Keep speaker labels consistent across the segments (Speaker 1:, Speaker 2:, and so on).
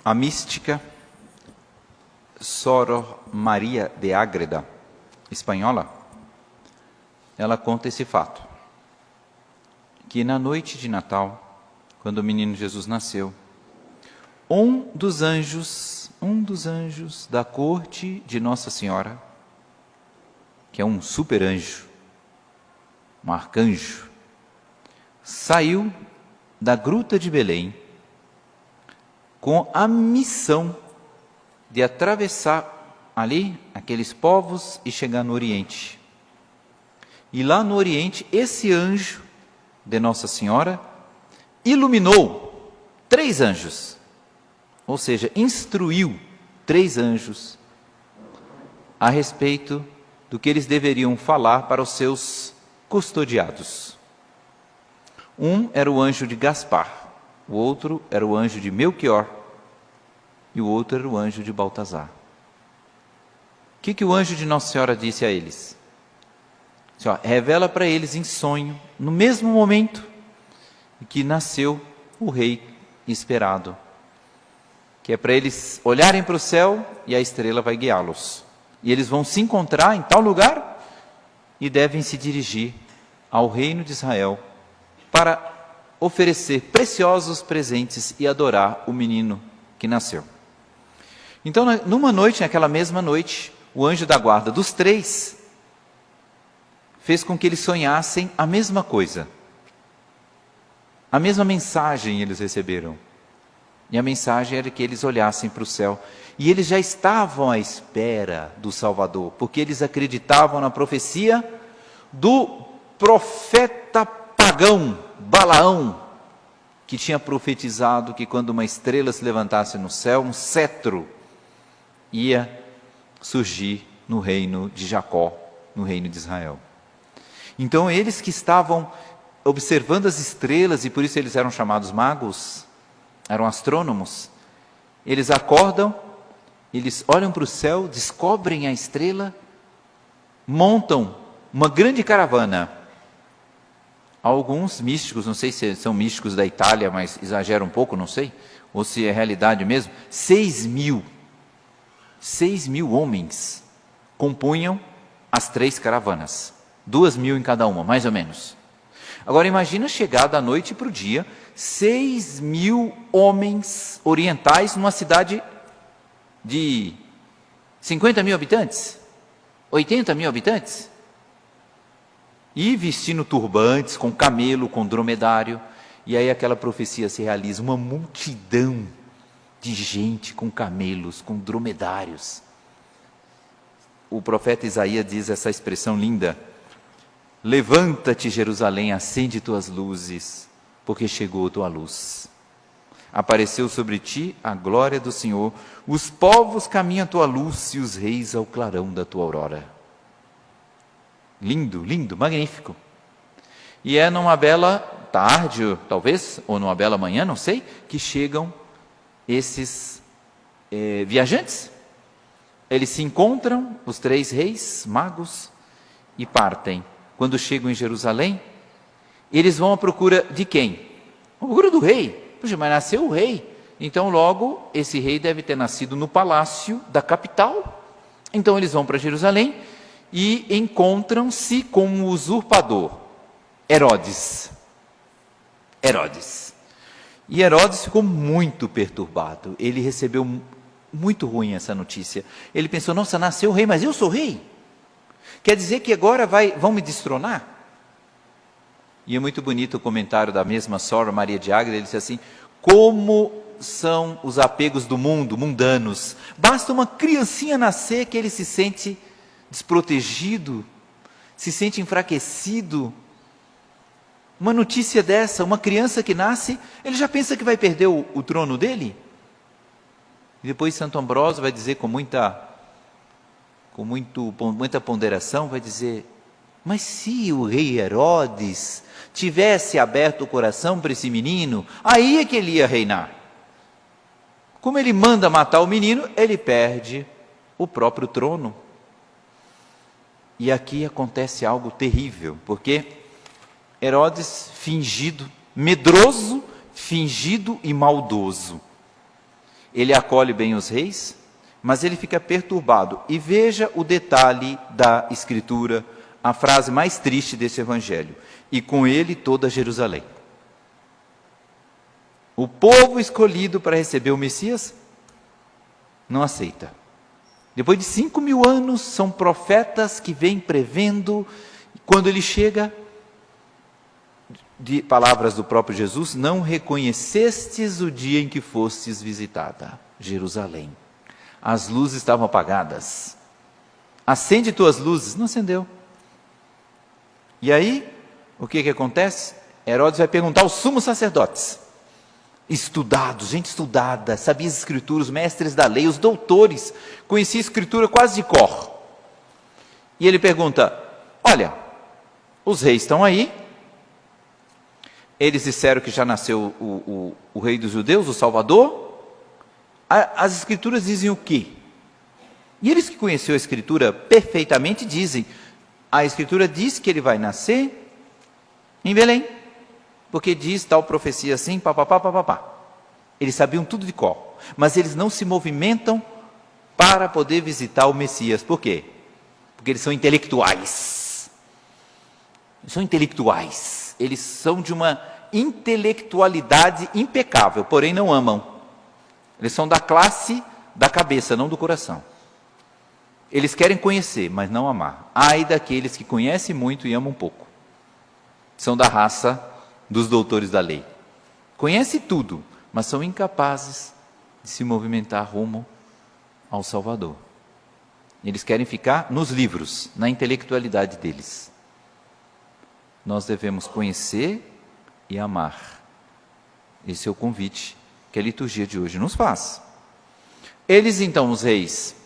Speaker 1: A mística Sor Maria de Ágreda, espanhola, ela conta esse fato, que na noite de Natal, quando o menino Jesus nasceu, um dos anjos da corte de Nossa Senhora, que é um super anjo, um arcanjo, saiu da gruta de Belém com a missão de atravessar ali aqueles povos e chegar no Oriente. E lá no Oriente, esse anjo de Nossa Senhora iluminou 3 anjos, ou seja, instruiu 3 anjos a respeito do que eles deveriam falar para os seus custodiados. Um era o anjo de Gaspar, o outro era o anjo de Melquior e o outro era o anjo de Baltazar. O que o anjo de Nossa Senhora disse a eles? Disse, revela para eles em sonho, no mesmo momento que nasceu o rei esperado, que é para eles olharem para o céu e a estrela vai guiá-los. E eles vão se encontrar em tal lugar e devem se dirigir ao reino de Israel para oferecer preciosos presentes e adorar o menino que nasceu. Então, numa noite, naquela mesma noite, o anjo da guarda dos 3 fez com que eles sonhassem a mesma coisa. A mesma mensagem eles receberam. E a mensagem era que eles olhassem para o céu. E eles já estavam à espera do Salvador, porque eles acreditavam na profecia do profeta pagão, Balaão, que tinha profetizado que quando uma estrela se levantasse no céu, um cetro ia surgir no reino de Jacó, no reino de Israel. Então eles que estavam observando as estrelas, e por isso eles eram chamados magos, eram astrônomos, eles acordam, eles olham para o céu, descobrem a estrela, montam uma grande caravana. Alguns místicos, não sei se são místicos da Itália, mas exageram um pouco, não sei, ou se é realidade mesmo, 6 mil homens compunham as 3 caravanas, 2.000 em cada uma, mais ou menos. Agora imagina chegar da noite para o dia, 6.000 homens orientais numa cidade de 50 mil habitantes, 80 mil habitantes, e vestindo turbantes, com camelo, com dromedário, e aí aquela profecia se realiza, uma multidão de gente com camelos, com dromedários. O profeta Isaías diz essa expressão linda: levanta-te, Jerusalém, acende tuas luzes, porque chegou tua luz. Apareceu sobre ti a glória do Senhor, os povos caminham à tua luz e os reis ao clarão da tua aurora. Lindo, lindo, magnífico. E é numa bela tarde, talvez, ou numa bela manhã, não sei, que chegam esses viajantes. Eles se encontram, os 3 reis magos, e partem. Quando chegam em Jerusalém, eles vão à procura de quem? À procura do rei. Puxa, mas nasceu o rei. Então logo, esse rei deve ter nascido no palácio da capital. Então eles vão para Jerusalém e encontram-se com um usurpador, Herodes. E Herodes ficou muito perturbado. Ele recebeu muito ruim essa notícia. Ele pensou, nossa, nasceu o rei, mas eu sou rei? Quer dizer que agora vão me destronar? E é muito bonito o comentário da mesma Sor Maria de Ágreda. Ele disse assim, como são os apegos do mundo, mundanos. Basta uma criancinha nascer que ele se sente desprotegido, se sente enfraquecido. Uma notícia dessa, uma criança que nasce, ele já pensa que vai perder o trono dele. E depois Santo Ambrósio vai dizer com muita ponderação, vai dizer, mas se o rei Herodes tivesse aberto o coração para esse menino, aí é que ele ia reinar. Como ele manda matar o menino, ele perde o próprio trono. E aqui acontece algo terrível, porque Herodes, fingido, medroso, fingido e maldoso, ele acolhe bem os reis, mas ele fica perturbado. E veja o detalhe da Escritura, a frase mais triste desse evangelho: e com ele toda Jerusalém. O povo escolhido para receber o Messias não aceita. Depois de 5.000 anos, são profetas que vêm prevendo. Quando ele chega, de palavras do próprio Jesus: não reconhecestes o dia em que fostes visitada Jerusalém. As luzes estavam apagadas. Acende tuas luzes. Não acendeu. E aí, o que acontece? Herodes vai perguntar aos sumos sacerdotes, estudados, gente estudada, sabia as escrituras, os mestres da lei, os doutores, conhecia a escritura quase de cor. E ele pergunta: olha, os reis estão aí, eles disseram que já nasceu o rei dos judeus, o Salvador. As escrituras dizem o quê? E eles que conheciam a escritura perfeitamente dizem: a escritura diz que ele vai nascer em Belém, porque diz tal profecia assim, papapá, papapá. Eles sabiam tudo de cor, mas eles não se movimentam para poder visitar o Messias. Por quê? Porque eles são intelectuais. São intelectuais. Eles são de uma intelectualidade impecável, porém não amam. Eles são da classe da cabeça, não do coração. Eles querem conhecer, mas não amar. Ai daqueles que conhecem muito e amam pouco. São da raça dos doutores da lei. Conhecem tudo, mas são incapazes de se movimentar rumo ao Salvador. Eles querem ficar nos livros, na intelectualidade deles. Nós devemos conhecer e amar. Esse é o convite que a liturgia de hoje nos faz. Eles então, os reis,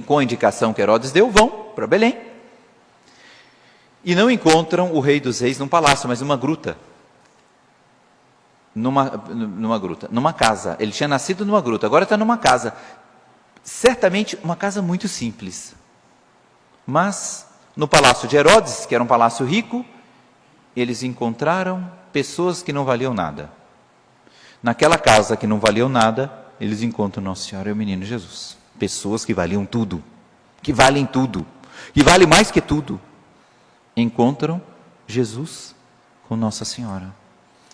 Speaker 1: com a indicação que Herodes deu, vão para Belém e não encontram o rei dos reis num palácio, mas numa gruta. Numa casa. Ele tinha nascido numa gruta, agora está numa casa. Certamente uma casa muito simples. Mas no palácio de Herodes, que era um palácio rico, eles encontraram pessoas que não valiam nada. Naquela casa que não valiam nada, eles encontram Nossa Senhora e o menino Jesus. Pessoas que valiam tudo, que valem tudo, que vale mais que tudo. Encontram Jesus com Nossa Senhora.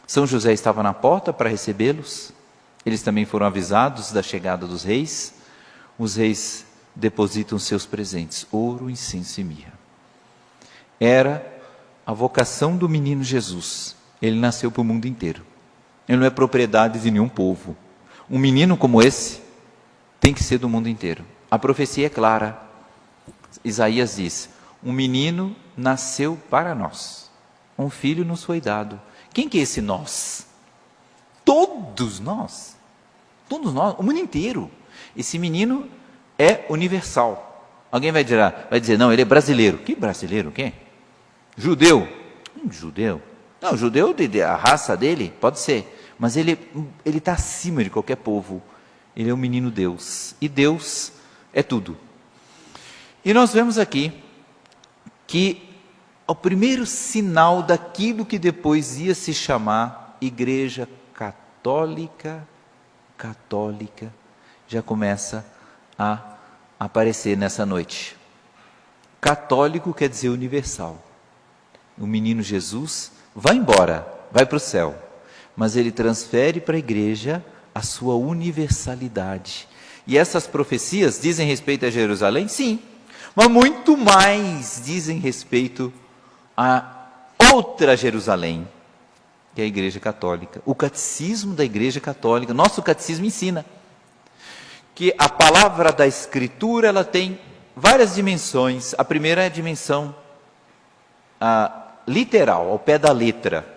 Speaker 1: São José estava na porta para recebê-los. Eles também foram avisados da chegada dos reis. Os reis depositam seus presentes: ouro, incenso e mirra. Era a vocação do menino Jesus. Ele nasceu para o mundo inteiro. Ele não é propriedade de nenhum povo. Um menino como esse tem que ser do mundo inteiro. A profecia é clara. Isaías diz: um menino nasceu para nós, um filho nos foi dado. Quem que é esse nós? Todos nós, o mundo inteiro. Esse menino é universal. Alguém vai dizer: não, ele é brasileiro. Que brasileiro? Quem? Judeu? Judeu? Não, judeu, a raça dele, pode ser. Mas ele está acima de qualquer povo. Ele é o menino Deus. E Deus é tudo. E nós vemos aqui que o primeiro sinal daquilo que depois ia se chamar Igreja Católica, já começa a aparecer nessa noite. Católico quer dizer universal. O menino Jesus vai embora, vai para o céu, mas ele transfere para a igreja a sua universalidade. E essas profecias dizem respeito a Jerusalém? Sim, mas muito mais dizem respeito a outra Jerusalém, que é a Igreja Católica. O catecismo da Igreja Católica, nosso catecismo ensina que a palavra da Escritura, ela tem várias dimensões. A primeira é a dimensão literal, ao pé da letra.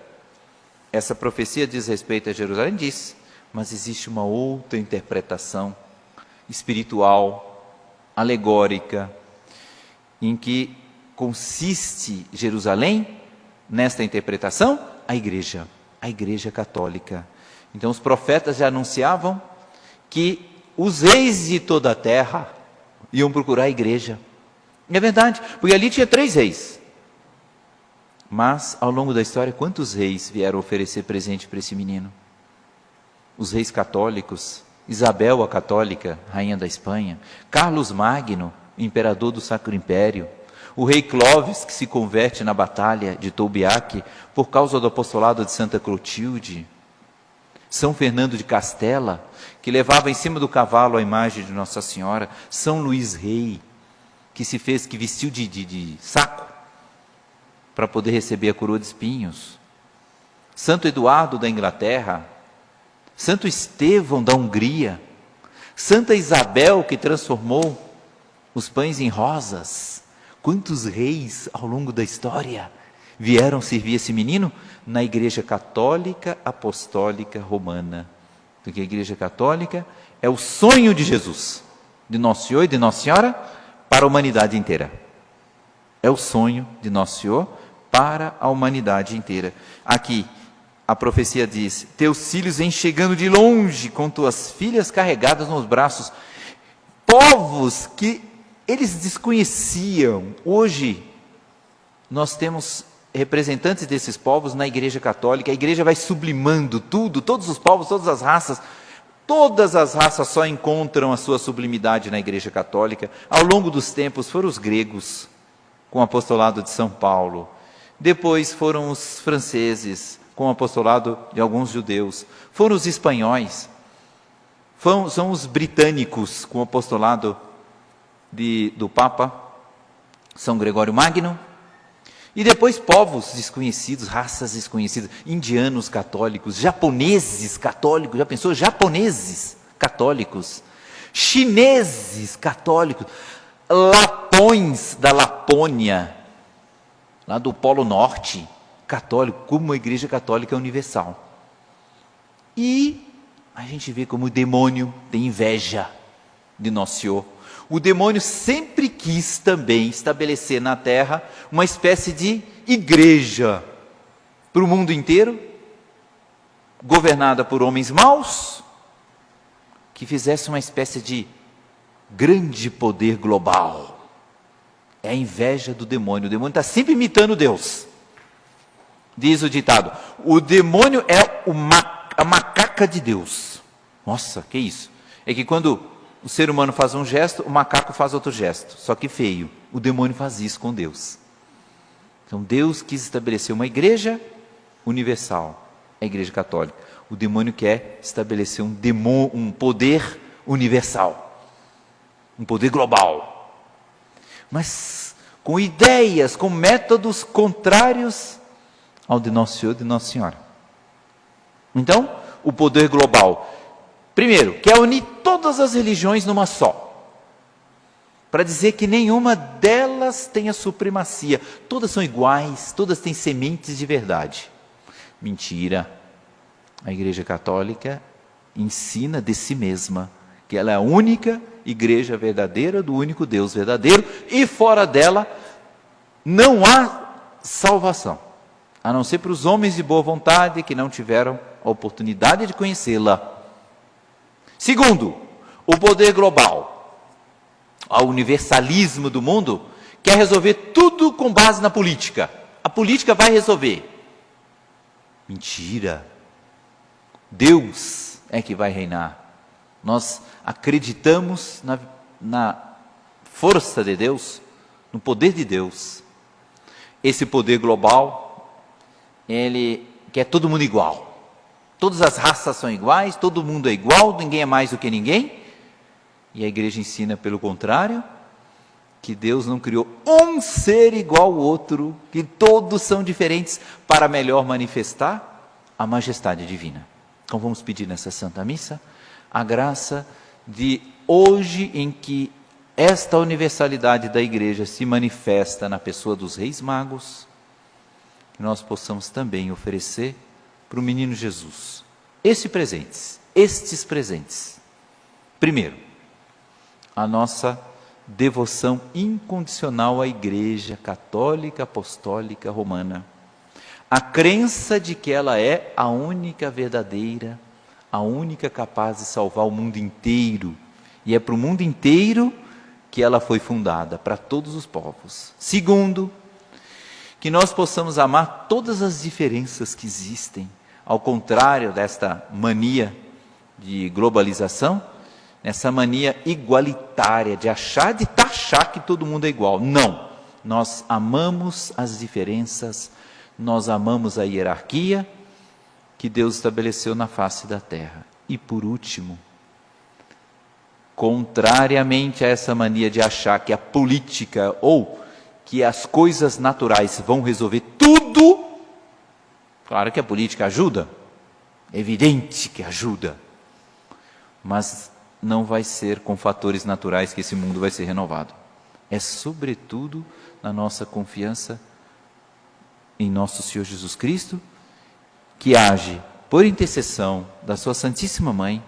Speaker 1: Essa profecia diz respeito a Jerusalém, diz, mas existe uma outra interpretação espiritual, alegórica, em que consiste Jerusalém, nesta interpretação, a Igreja Católica. Então os profetas já anunciavam que os reis de toda a terra iam procurar a igreja. E é verdade, porque ali tinha 3 reis. Mas, ao longo da história, quantos reis vieram oferecer presente para esse menino? Os reis católicos Isabel a Católica, rainha da Espanha, Carlos Magno, imperador do Sacro Império, o rei Clovis, que se converte na batalha de Tolbiac por causa do apostolado de Santa Clotilde, São Fernando de Castela, que levava em cima do cavalo a imagem de Nossa Senhora, São Luís Rei, que vestiu de saco para poder receber a coroa de espinhos, Santo Eduardo da Inglaterra, Santo Estevão da Hungria, Santa Isabel, que transformou os pães em rosas. Quantos reis ao longo da história vieram servir esse menino? Na Igreja Católica Apostólica Romana. Porque a Igreja Católica é o sonho de Jesus, de Nosso Senhor e de Nossa Senhora, para a humanidade inteira. É o sonho de Nosso Senhor para a humanidade inteira. Aqui, a profecia diz: teus filhos vêm chegando de longe, com tuas filhas carregadas nos braços. Povos que eles desconheciam. Hoje, nós temos representantes desses povos na Igreja Católica. A Igreja vai sublimando tudo, todos os povos, todas as raças. Todas as raças só encontram a sua sublimidade na Igreja Católica. Ao longo dos tempos foram os gregos, com o apostolado de São Paulo. Depois foram os franceses, com o apostolado de alguns judeus. Foram os espanhóis. São os britânicos, com o apostolado do Papa São Gregório Magno. E depois povos desconhecidos, raças desconhecidas, indianos católicos, japoneses católicos, já pensou? Japoneses católicos, chineses católicos, lapões da Lapônia, lá do Polo Norte, católico, como a Igreja Católica é universal. E a gente vê como o demônio tem inveja de Nosso Senhor. O demônio sempre quis também estabelecer na terra uma espécie de igreja para o mundo inteiro, governada por homens maus, que fizesse uma espécie de grande poder global. É a inveja do demônio. O demônio está sempre imitando Deus. Diz o ditado: o demônio é a macaca de Deus. Nossa, que isso? É que quando o ser humano faz um gesto, o macaco faz outro gesto, só que feio. O demônio faz isso com Deus. Então Deus quis estabelecer uma igreja universal, a Igreja Católica. O demônio quer estabelecer um poder universal, um poder global, mas com ideias, com métodos contrários ao de Nosso Senhor e de Nossa Senhora. Então, o poder global, primeiro, quer unir todas as religiões numa só, para dizer que nenhuma delas tem a supremacia. Todas são iguais, todas têm sementes de verdade. Mentira. A Igreja Católica ensina de si mesma que ela é a única igreja verdadeira do único Deus verdadeiro, e fora dela não há salvação, a não ser para os homens de boa vontade que não tiveram a oportunidade de conhecê-la. Segundo, o poder global, o universalismo do mundo, quer resolver tudo com base na política. A política vai resolver. Mentira. Deus é que vai reinar. Nós acreditamos na força de Deus, no poder de Deus. Esse poder global, ele quer todo mundo igual. Todas as raças são iguais, todo mundo é igual, ninguém é mais do que ninguém. E a igreja ensina, pelo contrário, que Deus não criou um ser igual ao outro, que todos são diferentes, para melhor manifestar a majestade divina. Então vamos pedir nessa Santa Missa a graça de hoje, em que esta universalidade da igreja se manifesta na pessoa dos Reis Magos, que nós possamos também oferecer para o menino Jesus estes presentes. Primeiro, a nossa devoção incondicional à Igreja Católica Apostólica Romana, a crença de que ela é a única verdadeira, a única capaz de salvar o mundo inteiro, e é para o mundo inteiro que ela foi fundada, para todos os povos. Segundo, que nós possamos amar todas as diferenças que existem, ao contrário desta mania de globalização, nessa mania igualitária de achar, de taxar que todo mundo é igual. Não, nós amamos as diferenças, nós amamos a hierarquia que Deus estabeleceu na face da terra. E por último, contrariamente a essa mania de achar que a política ou que as coisas naturais vão resolver tudo, claro que a política ajuda, é evidente que ajuda, mas não vai ser com fatores naturais que esse mundo vai ser renovado. É sobretudo na nossa confiança em nosso Senhor Jesus Cristo, que age por intercessão da sua Santíssima Mãe,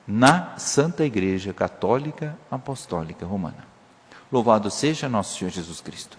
Speaker 1: na Santa Igreja Católica Apostólica Romana. Louvado seja nosso Senhor Jesus Cristo.